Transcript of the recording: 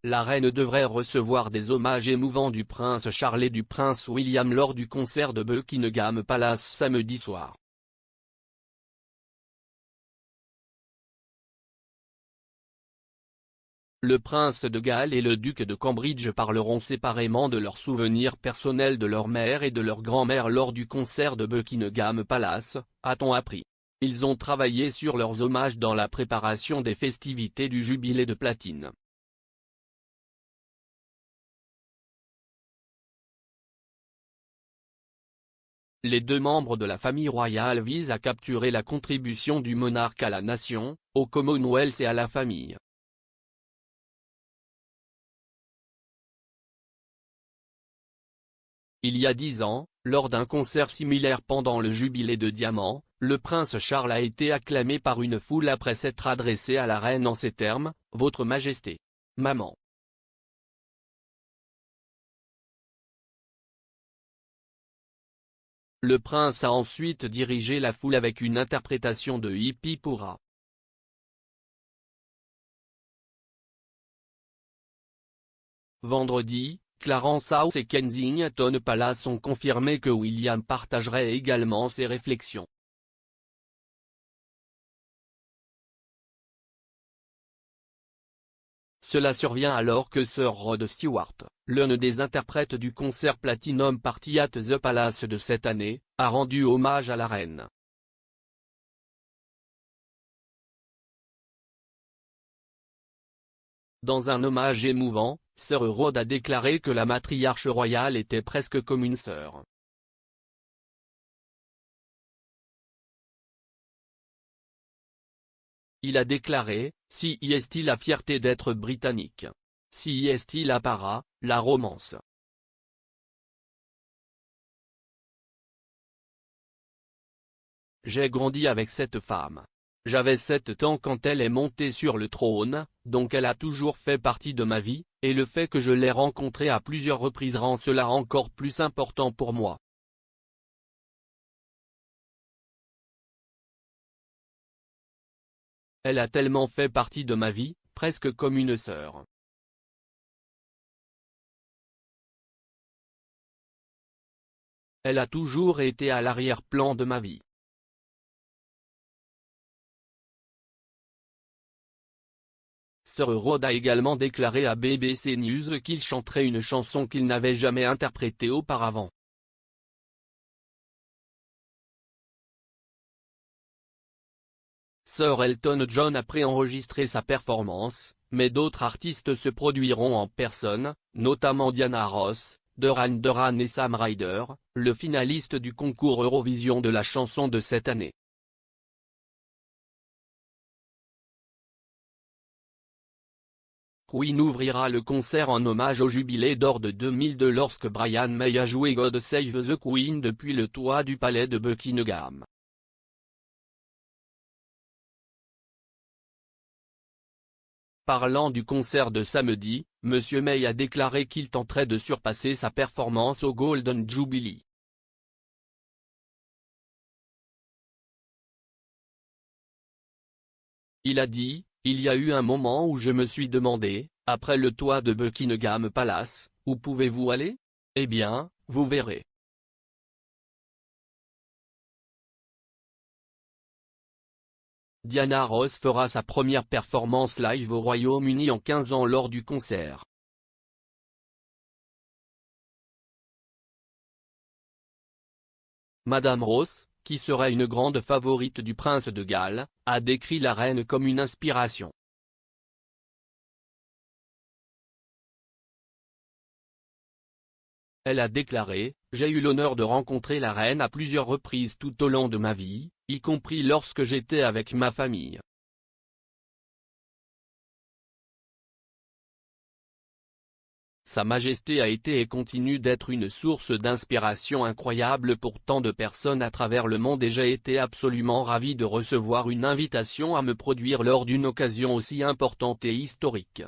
La reine devrait recevoir des hommages émouvants du prince Charles et du prince William lors du concert de Buckingham Palace samedi soir. Le prince de Galles et le duc de Cambridge parleront séparément de leurs souvenirs personnels de leur mère et de leur grand-mère lors du concert de Buckingham Palace, a-t-on appris. Ils ont travaillé sur leurs hommages dans la préparation des festivités du jubilé de platine. Les deux membres de la famille royale visent à capturer la contribution du monarque à la nation, au Commonwealth et à la famille. Il y a 10 ans, lors d'un concert similaire pendant le jubilé de diamant, le prince Charles a été acclamé par une foule après s'être adressé à la reine en ces termes, « Votre Majesté. Maman ». Le prince a ensuite dirigé la foule avec une interprétation de Hippie Pourra. Vendredi, Clarence House et Kensington Palace ont confirmé que William partagerait également ses réflexions. Cela survient alors que Sir Rod Stewart, l'un des interprètes du concert Platinum Party at the Palace de cette année, a rendu hommage à la reine. Dans un hommage émouvant, Sir Rod a déclaré que la matriarche royale était presque comme une sœur. Il a déclaré, « Si est la fierté d'être britannique. Si est la para, la romance. J'ai grandi avec cette femme. J'avais 7 ans quand elle est montée sur le trône, donc elle a toujours fait partie de ma vie, et le fait que je l'ai rencontrée à plusieurs reprises rend cela encore plus important pour moi. Elle a tellement fait partie de ma vie, presque comme une sœur. » Elle a toujours été à l'arrière-plan de ma vie. Sir Rod a également déclaré à BBC News qu'il chanterait une chanson qu'il n'avait jamais interprétée auparavant. Sir Elton John a préenregistré sa performance, mais d'autres artistes se produiront en personne, notamment Diana Ross, Duran Duran et Sam Ryder, le finaliste du concours Eurovision de la chanson de cette année. Queen ouvrira le concert en hommage au jubilé d'or de 2002 lorsque Brian May a joué God Save the Queen depuis le toit du palais de Buckingham. Parlant du concert de samedi, M. May a déclaré qu'il tenterait de surpasser sa performance au Golden Jubilee. Il a dit, « Il y a eu un moment où je me suis demandé, après le toit de Buckingham Palace, où pouvez-vous aller? Eh bien, vous verrez. » Diana Ross fera sa première performance live au Royaume-Uni en 15 ans lors du concert. Madame Ross, qui serait une grande favorite du prince de Galles, a décrit la reine comme une inspiration. Elle a déclaré, « J'ai eu l'honneur de rencontrer la reine à plusieurs reprises tout au long de ma vie, y compris lorsque j'étais avec ma famille. Sa Majesté a été et continue d'être une source d'inspiration incroyable pour tant de personnes à travers le monde et j'ai été absolument ravi de recevoir une invitation à me produire lors d'une occasion aussi importante et historique. »